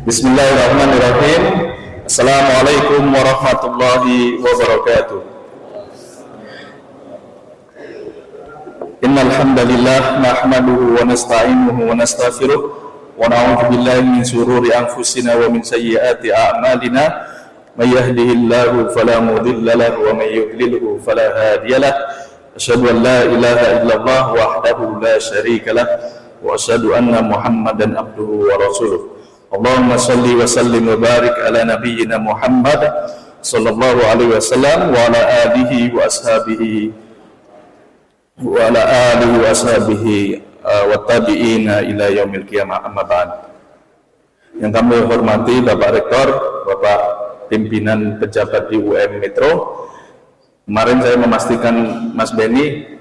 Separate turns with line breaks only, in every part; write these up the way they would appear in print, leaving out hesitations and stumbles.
Bismillahirrahmanirrahim. Assalamualaikum warahmatullahi wabarakatuh. Innal hamdalillah nahmaduhu wa nasta'inuhu wa nastaghfiruh wa na'udzu billahi min shururi anfusina wa min sayyiati a'malina. May yahdihillahu fala mudilla lahu wa may yudlilhu fala hadiyalah. Asyhadu an la ilaha illallah wahdahu la syarika lah wa asyhadu anna Muhammadan abduhu wa rasuluh. Allahumma salli wa sallim wa barik ala nabiyyina Muhammad sallallahu alaihi wasallam wa ala alihi wa ashabihi wa tabi'ina ila yaumil qiyamah, amma ba'd. Yang kami hormati Bapak Rektor, Bapak pimpinan pejabat di UM Metro. Kemarin saya memastikan Mas Beni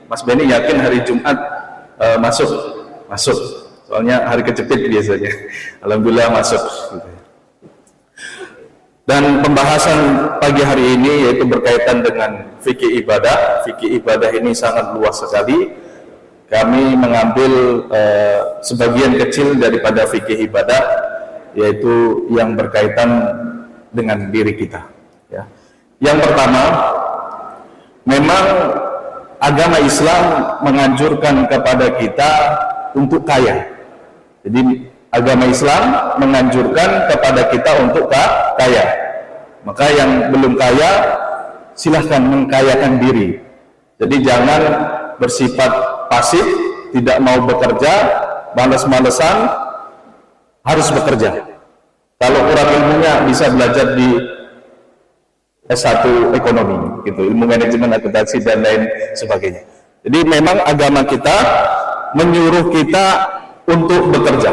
yakin hari Jumat masuk. Soalnya hari kejepit biasanya. Alhamdulillah masuk. Dan pembahasan pagi hari ini yaitu berkaitan dengan fikih ibadah. Fikih ibadah ini sangat luas sekali. Kami mengambil sebagian kecil daripada fikih ibadah, yaitu yang berkaitan dengan diri kita. Ya. Yang pertama, memang agama Islam menganjurkan kepada kita untuk kaya. Jadi agama Islam menganjurkan kepada kita untuk kaya. Maka yang belum kaya silahkan mengkayakan diri. Jadi jangan bersifat pasif, tidak mau bekerja, malas-malesan, harus bekerja. Kalau kurang ilmunya bisa belajar di S1 ekonomi, gitu, ilmu manajemen akuntansi dan lain sebagainya. Jadi memang agama kita menyuruh kita untuk bekerja,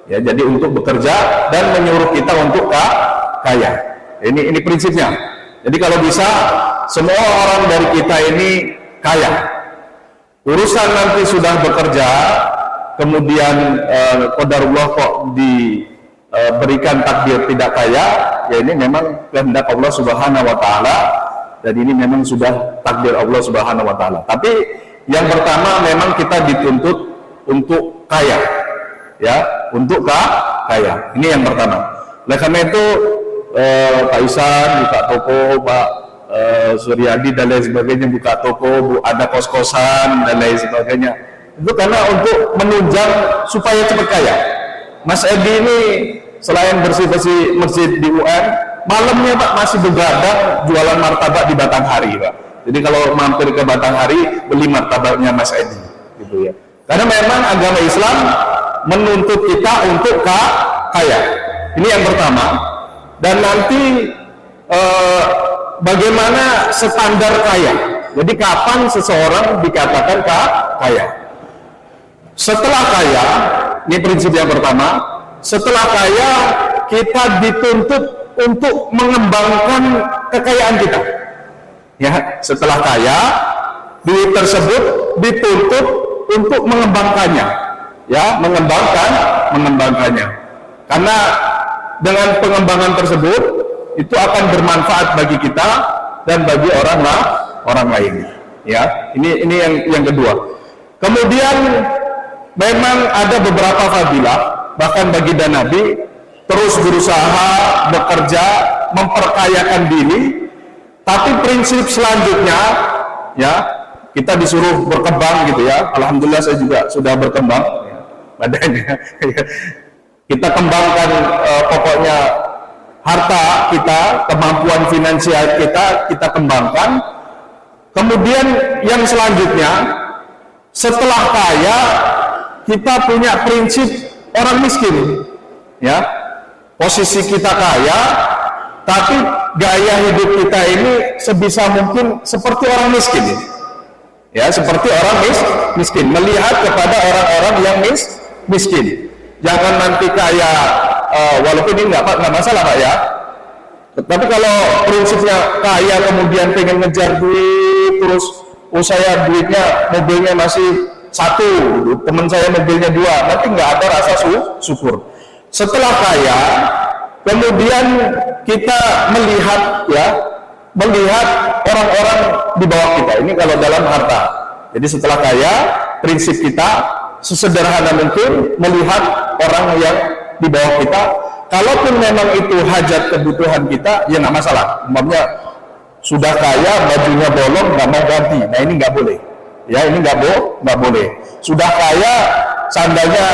ya, jadi untuk bekerja dan menyuruh kita untuk kaya. Ini prinsipnya. Jadi kalau bisa semua orang dari kita ini kaya. Urusan nanti sudah bekerja, kemudian qadarullah kok diberikan takdir tidak kaya, ya ini memang kehendak Allah Subhanahu wa taala, dan ini memang sudah takdir Allah Subhanahu wa taala. Tapi yang pertama memang kita dituntut untuk kaya, ya, untuk kaya. Ini yang pertama. Oleh karena itu Pak Isan buka toko, Pak Suryadi dan lain sebagainya buka toko, ada kos-kosan dan lain sebagainya. Itu karena untuk menunjang supaya cepat kaya. Mas Edi ini selain bersih-bersih masjid di UN, malamnya Pak masih begadang jualan martabak di Batanghari, Pak. Jadi kalau mampir ke Batanghari beli martabaknya Mas Edi, gitu ya. Karena memang agama Islam menuntut kita untuk kaya. Ini yang pertama. Dan nanti bagaimana standar kaya. Jadi kapan seseorang dikatakan kaya? Setelah kaya, ini prinsip yang pertama. Setelah kaya, kita dituntut untuk mengembangkan kekayaan kita. Ya, setelah kaya, duit tersebut dituntut untuk mengembangkannya, ya, mengembangkannya. Karena dengan pengembangan tersebut itu akan bermanfaat bagi kita dan bagi orang lain. Ya, ini yang kedua. Kemudian memang ada beberapa fadilah, bahkan baginda Nabi terus berusaha bekerja memperkayakan diri. Tapi prinsip selanjutnya, ya, kita disuruh berkembang, gitu ya. Alhamdulillah saya juga sudah berkembang, ya, badannya. Kita kembangkan pokoknya harta kita, kemampuan finansial kita kembangkan. Kemudian yang selanjutnya, setelah kaya, kita punya prinsip orang miskin, ya. Posisi kita kaya, tapi gaya hidup kita ini sebisa mungkin seperti orang miskin. Ya, seperti orang miskin, melihat kepada orang-orang yang miskin. Jangan nanti kaya, walaupun ini nggak masalah Pak ya. Tapi kalau prinsipnya kaya kemudian pengen ngejar duit, terus saya duitnya, mobilnya masih satu, teman saya mobilnya dua, nanti nggak ada rasa syukur. Setelah kaya, kemudian kita melihat orang-orang di bawah kita. Ini kalau dalam harta. Jadi setelah kaya, prinsip kita sesederhana mungkin melihat orang yang di bawah kita, Kalaupun memang itu hajat kebutuhan kita, ya nggak masalah. Umpamanya sudah kaya, bajunya bolong, nggak mau ganti. Nah ini nggak boleh. Ya ini nggak boleh. Sudah kaya, sandalnya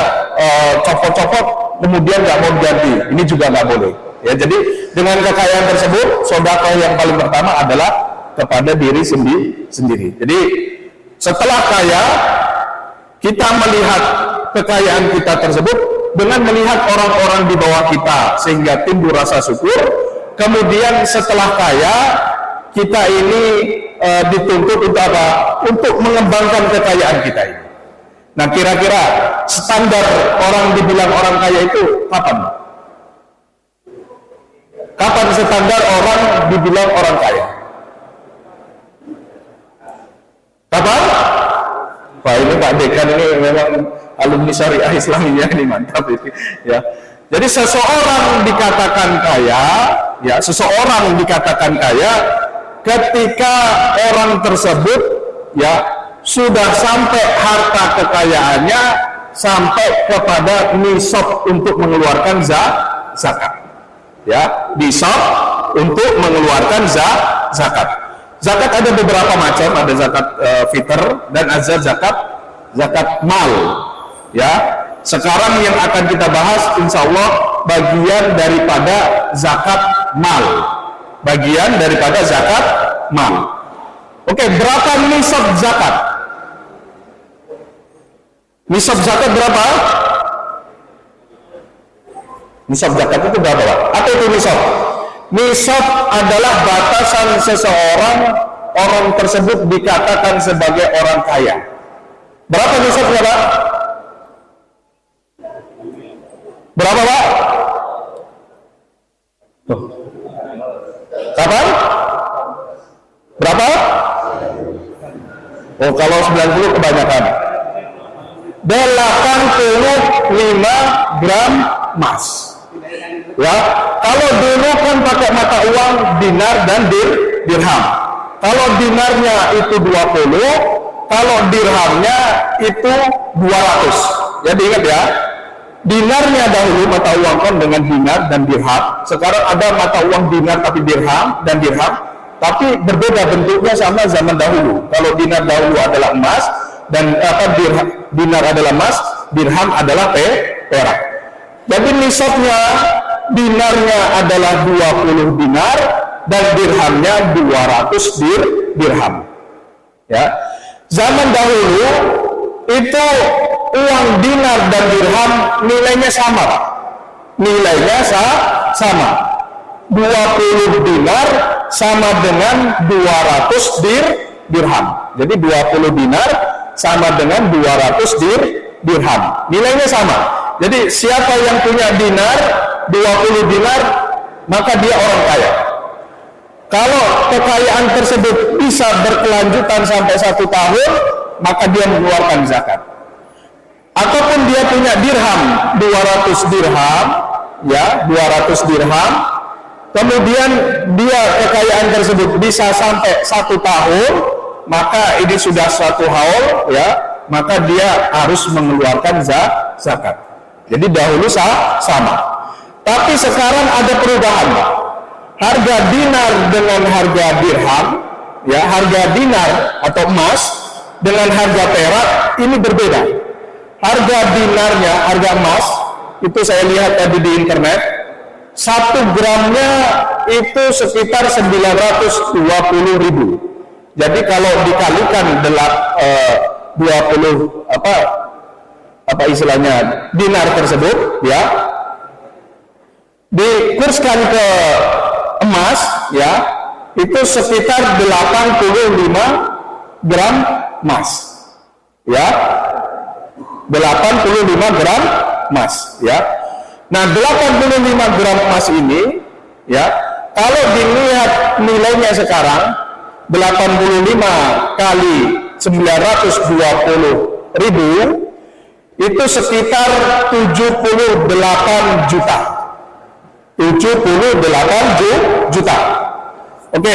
copot-copot, kemudian nggak mau ganti. Ini juga nggak boleh. Ya jadi dengan kekayaan tersebut, sedekah yang paling pertama adalah kepada diri sendiri. Jadi setelah kaya, kita melihat kekayaan kita tersebut dengan melihat orang-orang di bawah kita sehingga timbul rasa syukur. Kemudian setelah kaya, kita ini dituntut untuk apa? Untuk mengembangkan kekayaan kita ini. Nah kira-kira standar orang dibilang orang kaya itu kapan? Kapan standar orang dibilang orang kaya? Kapan? Wah ini Pak Dekan ini memang alumni syariah Islamiyah ini mantap ini ya. Jadi seseorang dikatakan kaya, ya seseorang dikatakan kaya ketika orang tersebut ya sudah sampai harta kekayaannya sampai kepada nisab untuk mengeluarkan zakat. Ya, nisab untuk mengeluarkan zakat. Zakat ada beberapa macam, ada zakat fitr dan ada zakat mal. Ya, sekarang yang akan kita bahas insya Allah bagian daripada zakat mal. Bagian daripada zakat mal. Oke, berapa nisab zakat? Nisab zakat berapa? Nisab zakat itu berapa, Pak? Apa itu nisab? Nisab adalah batasan seseorang, orang tersebut dikatakan sebagai orang kaya. Berapa nisab berapa? Berapa, Pak? Tuh. Kapan? Berapa? Oh, kalau 90 kebanyakan. 85 gram emas. Ya, kalau dulu kan pakai mata uang dinar dan dirham. Kalau dinarnya itu 20, kalau dirhamnya itu 200. Jadi ingat ya, dinarnya dahulu mata uang kan dengan dinar dan dirham. Sekarang ada mata uang dinar tapi dirham dan dirham, tapi berbeda bentuknya sama zaman dahulu. Kalau dinar dahulu adalah emas dan dinar adalah emas, dirham adalah perak. Jadi nisabnya dinarnya adalah 20 dinar dan dirhamnya 200 dirham. Ya. Zaman dahulu itu uang dinar dan dirham nilainya sama, Pak. Nilainya sama. 20 dinar sama dengan 200 dirham. Jadi 20 dinar sama dengan 200 dirham. Nilainya sama. Jadi siapa yang punya dinar 20 dinar maka dia orang kaya. Kalau kekayaan tersebut bisa berkelanjutan sampai 1 tahun, maka dia mengeluarkan zakat. Ataupun dia punya dirham 200 dirham, ya 200 dirham, kemudian dia kekayaan tersebut bisa sampai 1 tahun, maka ini sudah 1 haul, ya, maka dia harus mengeluarkan zakat. Jadi dahulu sama. Tapi sekarang ada perubahan, Pak. Harga dinar dengan harga dirham, ya, harga dinar atau emas dengan harga perak ini berbeda. Harga dinarnya, harga emas itu saya lihat tadi di internet, 1 gramnya itu sekitar 920.000. Jadi kalau dikalikan 20 apa istilahnya dinar tersebut, ya, dikurskan ke emas, ya, itu sekitar 85 gram emas, ya, 85 gram emas, ya. Nah, 85 gram emas ini, ya, kalau dilihat nilainya sekarang 85 kali 920.000 itu sekitar 78 juta. 78 juta. Oke,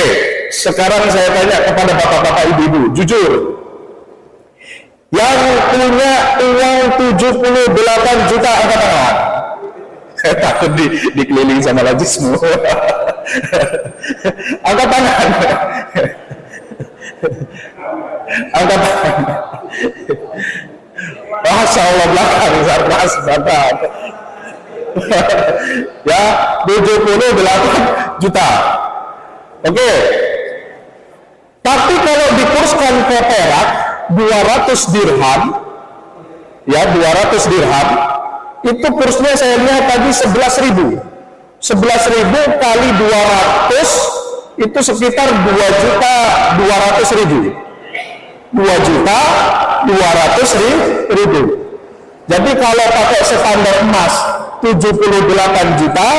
sekarang saya tanya kepada bapak-bapak ibu-ibu, jujur, yang punya uang 78 juta angkat tangan. Takut dikelilingi sama lajismu. Angkat tangan. Angkat tangan. Masya Allah, belakang sarkas mantap. Ya, 78 juta. Oke. Tapi kalau dikurskan ke perak 200 dirham, ya 200 dirham, itu kursnya saya lihat tadi 11.000. 11.000 kali 200 itu sekitar 2.200.000. 2.200.000. Jadi kalau pakai standar emas 78 juta,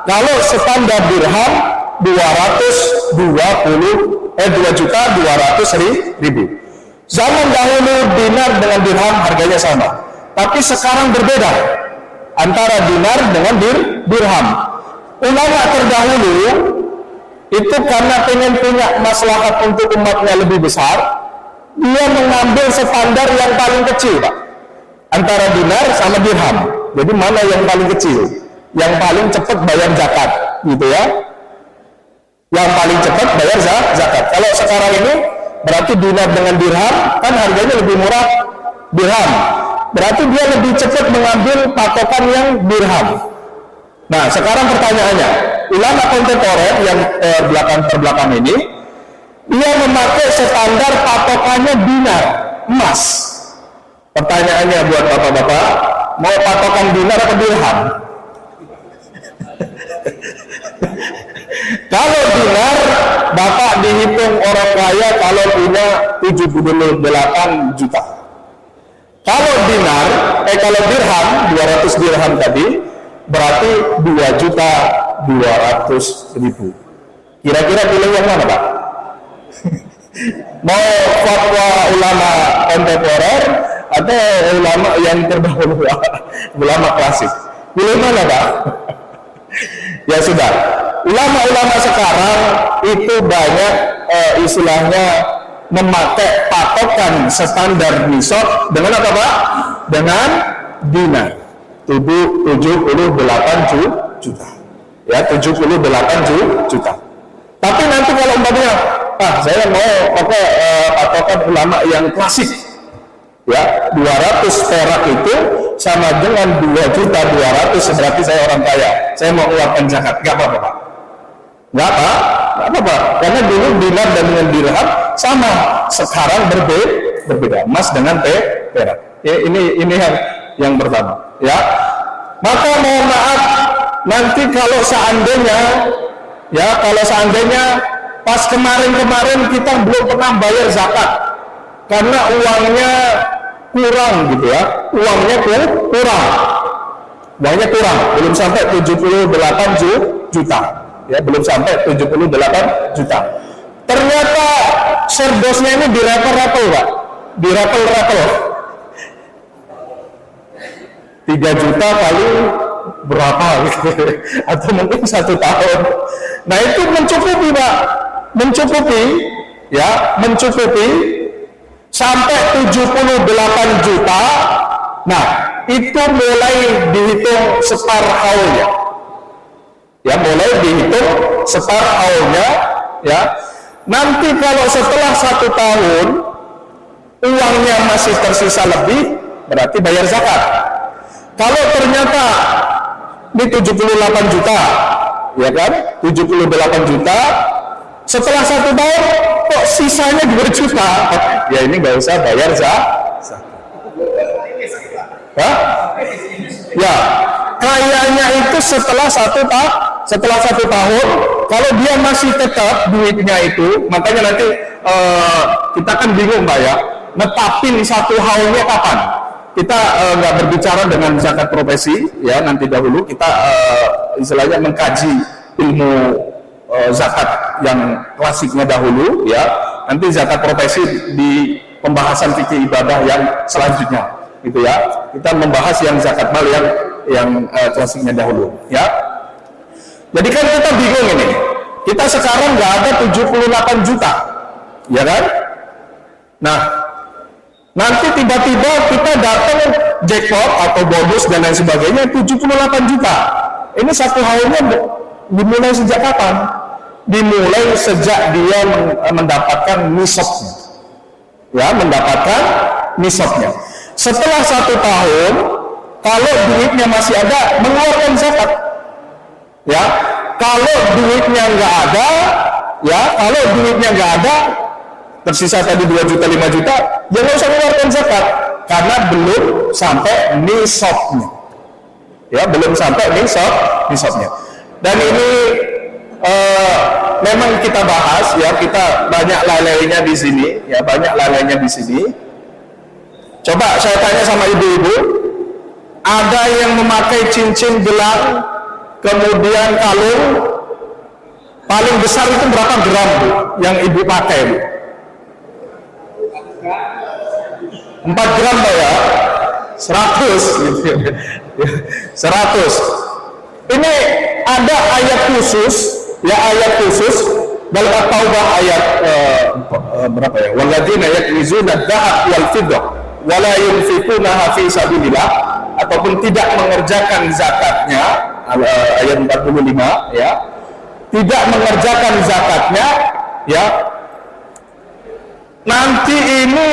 kalau standar dirham 2.200.000. Zaman dahulu dinar dengan dirham harganya sama, tapi sekarang berbeda antara dinar dengan dirham. Ulama terdahulu itu karena pengen punya maslahat untuk umatnya lebih besar, dia mengambil standar yang paling kecil, Pak, antara dinar sama dirham. Jadi mana yang paling kecil, yang paling cepat bayar zakat, gitu ya. Yang paling cepat bayar zakat. Kalau sekarang ini berarti dinar dengan dirham kan harganya lebih murah dirham. Berarti dia lebih cepat mengambil patokan yang dirham. Nah, sekarang pertanyaannya, ulama kontemporer yang belakang ini, dia memakai standar patokannya dinar, emas. Pertanyaannya buat bapak-bapak, mau patokan dinar atau dirham? Kalau dinar, bapak dihitung orang kaya kalau punya 78 juta. Kalau dinar, kalau dirham, 200 dirham tadi, berarti 2.200.000. Kira-kira pilih yang mana, Pak? Mau fatwa ulama kontemporer atau ulama yang terdahulu, ulama klasik? Pilih mana, Pak? Ya sudah, ulama-ulama sekarang itu banyak istilahnya memakai patokan standar nisab dengan apa, Pak? Dengan dinar. 78 juta. Ya, 78 juta. Tapi nanti kalau umpamanya, saya mau pakai patokan ulama yang klasik, ya 200 perak itu sama dengan 2.200.000, berarti saya orang kaya, saya mau keluarkan zakat, nggak apa-apa, Pak. Nggak apa-apa, karena dulu dinar dan dengan dirham sama, sekarang berbeda, emas dengan perak. Ya, ini yang pertama, ya. Maka mohon maaf, nanti kalau seandainya pas kemarin kita belum pernah bayar zakat karena uangnya kurang, gitu ya, uangnya kurang, belum sampai 78 juta, ya, belum sampai 78 juta. Ternyata serdosnya ini dirapel-rapel, Pak, dirapel-rapel. 3 juta kali berapa gitu, atau mungkin 1 tahun. Nah itu mencukupi, Pak, mencukupi sampai 78 juta. Nah itu mulai dihitung setar haulnya, ya, mulai dihitung setar haulnya, ya. Nanti kalau setelah 1 tahun uangnya masih tersisa lebih, berarti bayar zakat. Kalau ternyata ini 78 juta, ya kan, 78 juta, setelah 1 tahun kok sisanya 2 juta, ya ini nggak usah bayar zakat. Ya, kayaknya itu setelah 1 tahun, kalau dia masih tetap duitnya itu, makanya nanti kita kan bingung, Pak, ya, netapin 1 haulnya kapan. Kita nggak berbicara dengan zakat profesi, ya, nanti dahulu kita istilahnya mengkaji ilmu zakat yang klasiknya dahulu, ya. Nanti zakat profesi di pembahasan fikih ibadah yang selanjutnya, gitu ya. Kita membahas yang zakat mal yang klasiknya dahulu, ya. Jadi kan kita bingung ini. Kita sekarang nggak ada 78 juta, ya kan? Nah, nanti tiba-tiba kita datang jackpot atau bonus dan lain sebagainya 78 juta. Ini satu haulnya dimulai sejak kapan? Dimulai sejak dia mendapatkan nisabnya. Ya, mendapatkan nisabnya. Setelah 1 tahun, kalau duitnya masih ada, mengeluarkan zakat. Ya, kalau duitnya nggak ada, ya, kalau duitnya nggak ada, tersisa tadi 2 juta, 5 juta, ya nggak usah mengeluarkan zakat, karena belum sampai nisabnya. Ya, belum sampai nisabnya. Dan ini memang kita bahas, ya, kita banyak lalainya di sini, ya, banyak lalainya di sini. Coba saya tanya sama ibu-ibu, ada yang memakai cincin gelang, kemudian kalung, paling besar itu berapa gram, Bu, yang ibu pakai, Bu? 4 gram, Pak, ya? 100 gitu. 100. Ini ada ayat khusus, ya, ayat khusus dalam At-Taubah ayat berapa ya? Walladzina yaknizuna adh-dhahab wal fiddah wa la yunfiqunaha fi sabilillah, ataupun tidak mengerjakan zakatnya, ayat 45, ya. Tidak mengerjakan zakatnya, ya. Nanti ini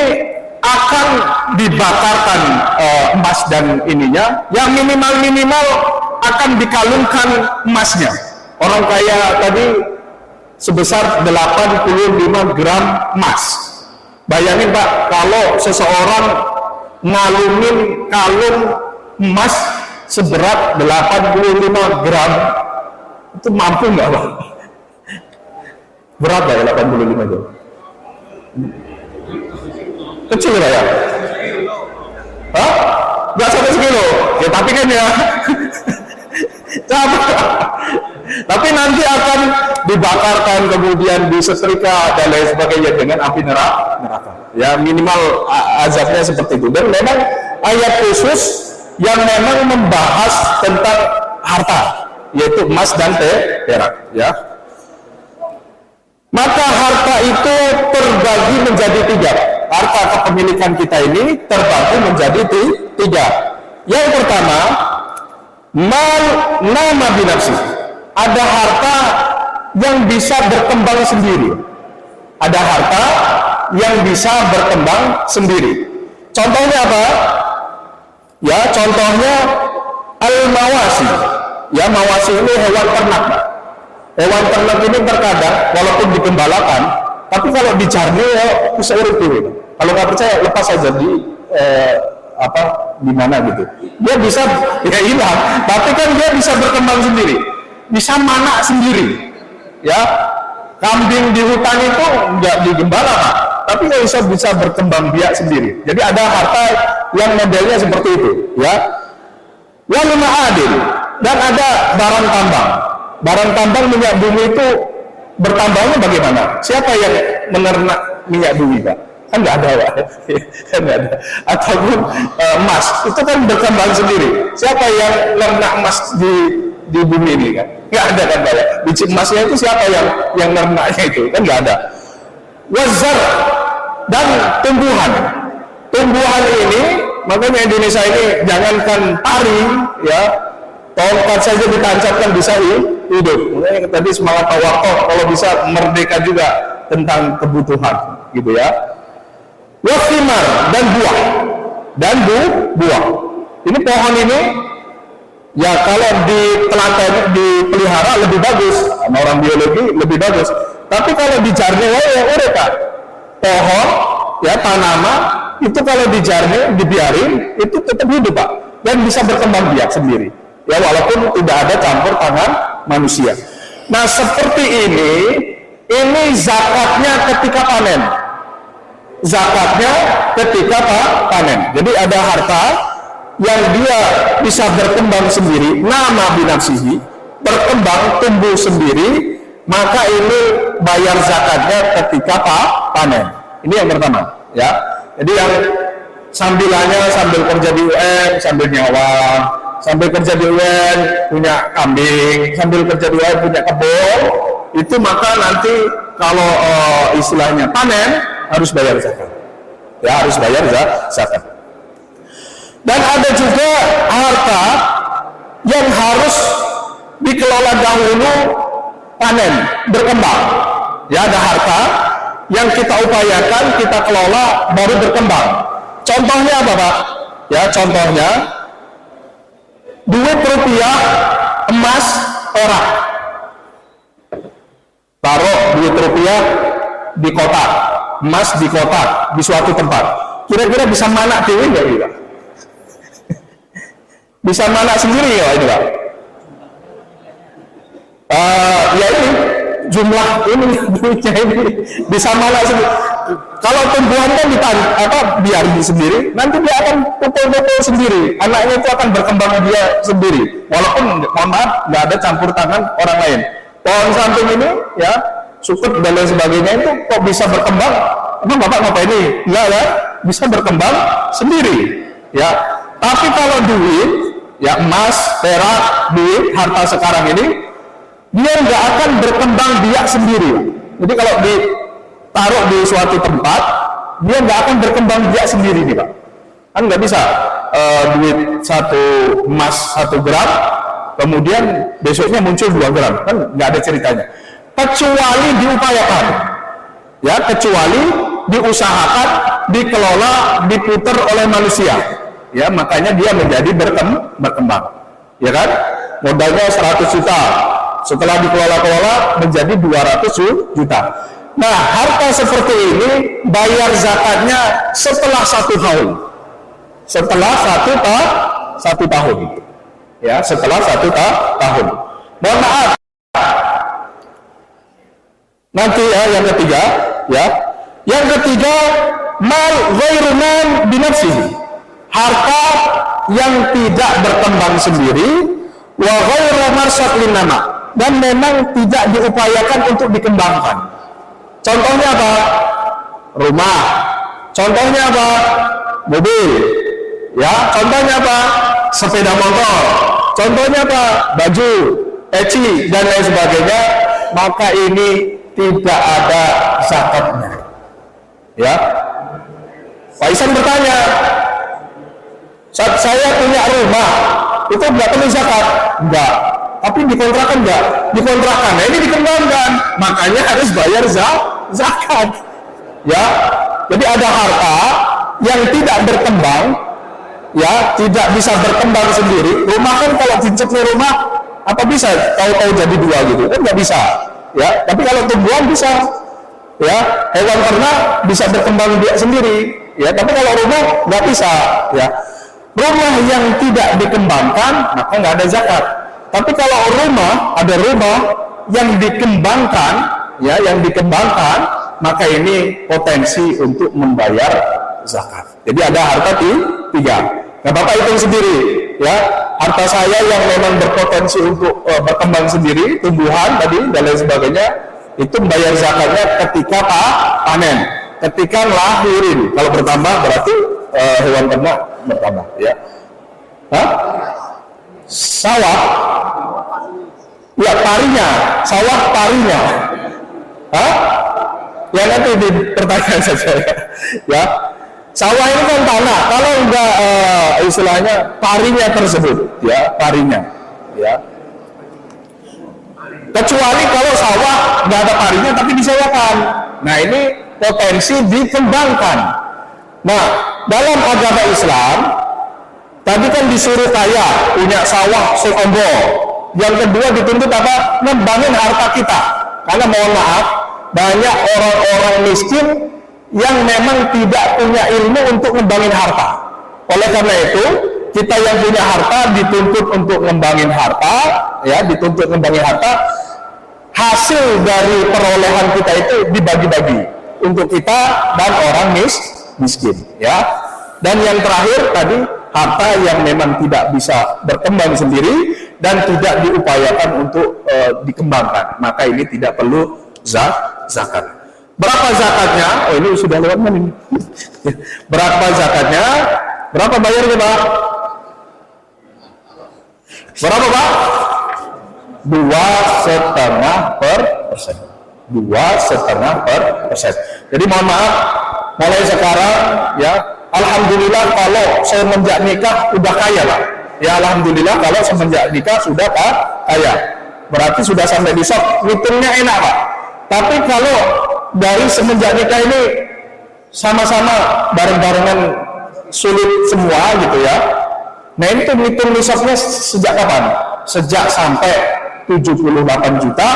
akan dibakarkan emas dan ininya, yang minimal akan dikalungkan emasnya. Orang kaya tadi sebesar 85 gram emas. Bayangin, Pak, kalau seseorang ngalungin kalung emas seberat 85 gram, itu mampu nggak, Pak? Berat ya 85 gram? Kecil ya? Hah? Nggak sampai sekilo? Ya tapi kan ya tapi nanti akan dibakarkan, kemudian disetrika dan lain sebagainya dengan api neraka. Ya, minimal azabnya seperti itu. Dan memang ayat khusus yang memang membahas tentang harta, yaitu emas dan perak, ya. Maka harta itu terbagi menjadi 3. Harta kepemilikan kita ini terbagi menjadi 3. Yang pertama, mal nama binafsi. Ada harta yang bisa berkembang sendiri. Ada harta yang bisa berkembang sendiri. Contohnya apa? Ya, contohnya al-mawasi. Ya, mawasi ini hewan ternak. Hewan ternak ini terkadang walaupun digembalakan, tapi kalau dijarni ya bisa urut dulu. Kalau nggak percaya, lepas saja di di mana gitu. Dia bisa ya hilang, tapi kan dia bisa berkembang sendiri, bisa manak sendiri. Ya, kambing di hutan itu nggak digembala, Pak, tapi nggak bisa berkembang biak sendiri. Jadi ada harta yang modelnya seperti itu, ya. Wal ma'adin, dan ada barang tambang. Barang tambang minyak bumi itu bertambahnya bagaimana? Siapa yang menernak minyak bumi, Pak? Kan nggak ada, Pak. Kan nggak ada. Ataupun emas itu kan berkembang sendiri. Siapa yang menernak emas di bumi ini, kan? Nggak ada, kan, Pak, ya? Biji emasnya itu siapa yang menernaknya itu? Kan nggak ada. Wazar, dan tumbuhan. Tumbuhan ini, makanya Indonesia ini jangankan pari, ya, tongkat saja ditancapkan bisa hidup. Makanya tadi semangat Pak Warto, kalau bisa merdeka juga tentang kebutuhan, gitu ya. Wathimar, dan buah, buah. Ini pohon ini, ya kalau dipelihara lebih bagus, sama orang biologi lebih bagus. Tapi kalau dijarni, ya udah, Pak. Pohon, ya, tanaman itu kalau dijarni, dibiarin, itu tetap hidup, Pak, dan bisa berkembang biak sendiri. Ya, walaupun tidak ada campur tangan manusia. Nah, seperti ini zakatnya ketika panen. Zakatnya ketika panen. Jadi ada harta yang dia bisa berkembang sendiri, nama binafsihi, berkembang, tumbuh sendiri, maka ini bayar zakatnya ketika panen. Ini yang pertama, ya. Jadi yang sambilannya sambil kerja di UN, sambil nyawa, sambil kerja di UN punya kambing, sambil kerja di UN punya kebun, itu maka nanti kalau istilahnya panen harus bayar zakat. Ya, harus bayar zakat. Dan ada juga harta yang harus dikelola dahulu, panen, berkembang. Ya, ada harta yang kita upayakan, kita kelola, baru berkembang. Contohnya apa, Pak? Ya, contohnya duit rupiah, emas, perak. Taruh duit rupiah di kotak, emas di kotak, di suatu tempat. Kira-kira bisa mana dewi nggak ini, Pak? Bisa mana sendiri ya ini, Pak? Ya ini jumlah ini duitnya ini bisa mana sendiri. Kalau tumbuhan kan biarin sendiri, nanti dia akan pukul-pukul sendiri. Anaknya itu akan berkembang dia sendiri. Walaupun mohon maaf nggak ada campur tangan orang lain. Pohon samping ini ya sukut dan lain sebagainya itu kok bisa berkembang? Emang Bapak ngapain ini? Enggak ya, bisa berkembang sendiri. Ya, tapi kalau duit, ya emas, perak, duit, harta sekarang ini, dia nggak akan berkembang biak sendiri. Jadi kalau ditaruh di suatu tempat, dia nggak akan berkembang biak sendiri nih, Pak. Kan nggak bisa duit satu emas 1 gram, kemudian besoknya muncul 2 gram, kan nggak ada ceritanya. Kecuali diupayakan, ya, kecuali diusahakan, dikelola, diputar oleh manusia, ya, makanya dia menjadi berkembang, ya kan? Modalnya 100 juta, setelah dikelola-kelola menjadi 200 juta. Nah, harta seperti ini bayar zakatnya setelah 1 tahun, setelah satu tahun, ya, setelah 1 tahun. Mohon maaf. Nanti ya yang ketiga, ya. Yang ketiga, mal ghairu man binafsihi. Harta yang tidak berkembang sendiri, wa ghairu marsad linama, dan memang tidak diupayakan untuk dikembangkan. Contohnya apa? Rumah. Contohnya apa? Mobil. Ya, contohnya apa? Sepeda motor. Contohnya apa? Baju, peci dan lain sebagainya. Maka ini tidak ada zakatnya. Ya, Pak Isan bertanya, saat saya punya rumah, itu nggak perlu zakat? Enggak. Tapi dikontrakan enggak? Dikontrakan. Nah, ini dikembangkan, makanya harus bayar zakat. Ya, jadi ada harta yang tidak berkembang, ya, tidak bisa berkembang sendiri. Rumah kan kalau dicekli rumah, apa bisa tahu-tahu jadi 2 gitu? Kan nggak bisa. Ya, tapi kalau tumbuhan bisa, ya, hewan ternak bisa berkembang dia sendiri, ya, tapi kalau rumah nggak bisa, ya. Rumah yang tidak dikembangkan maka nggak ada zakat. Tapi kalau ada rumah yang dikembangkan, ya, yang dikembangkan, maka ini potensi untuk membayar zakat. Jadi ada harta 3. Nah, Bapak hitung sendiri, ya, harta saya yang memang berpotensi untuk berkembang sendiri, tumbuhan tadi dan lain sebagainya, itu membayar zakatnya ketika panen, ketika lahirin. Kalau bertambah berarti hewan ternak bertambah, ya. Sawah, ya, parinya, sawah parinya. Ya, nanti di pertanyaan saja, ya. Sawah ini kan tanah, kalau enggak istilahnya parinya tersebut, ya, parinya, ya. Kecuali kalau sawah nggak ada parinya tapi disewakan. Nah, ini potensi dikembangkan. Nah, dalam agama Islam tadi kan disuruh kaya, punya sawah sekombo. Yang kedua dituntut apa? Ngembangin harta kita. Karena mohon maaf, banyak orang-orang miskin yang memang tidak punya ilmu untuk ngembangin harta. Oleh karena itu, kita yang punya harta dituntut untuk ngembangin harta, ya, dituntut ngembangin harta. Hasil dari perolehan kita itu dibagi-bagi untuk kita dan orang miskin, ya. Dan yang terakhir tadi, harta yang memang tidak bisa berkembang sendiri dan tidak diupayakan untuk dikembangkan, maka ini tidak perlu zakat. Berapa zakatnya? Oh, ini sudah lewat mana ini? Berapa zakatnya? Berapa bayarnya, Pak? Berapa, Pak? 2,5%. 2,5%. Jadi mohon maaf, mulai sekarang, ya, alhamdulillah kalau semenjak nikah udah kaya, Pak. Ya, alhamdulillah kalau semenjak nikah sudah kaya. berarti sudah sampai di nisab, ngitungnya enak Pak. Tapi kalau dari semenjak nikah ini sama-sama bareng-barengan sulit semua gitu ya, nah itu ngitung nisabnya sejak kapan? Sejak sampai 78 juta,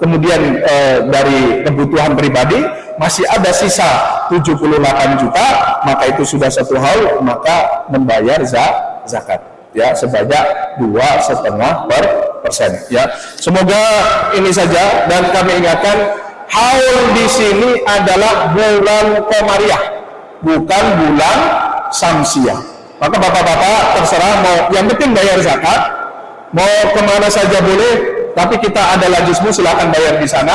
kemudian dari kebutuhan pribadi masih ada sisa 78 juta, maka itu sudah satu haul, maka membayar zakat ya sebanyak 2,5% ya. Semoga ini saja, dan kami ingatkan haul di sini adalah bulan Komariah, bukan bulan Samsiah. Maka bapak-bapak terserah mau, yang penting bayar zakat, mau kemana saja boleh, tapi kita ada lajismu, silakan bayar di sana,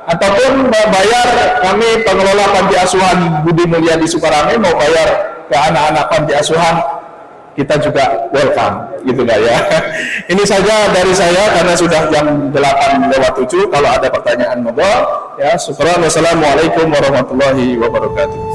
ataupun mau bayar, kami pengelola panti asuhan Budi Mulia di Sukarame mau bayar ke anak-anak panti asuhan, kita juga welcome, gitu lah ya. Ini saja dari saya karena sudah jam 8:07. Kalau ada pertanyaan monggo ya. Syukran. Wassalamualaikum warahmatullahi wabarakatuh.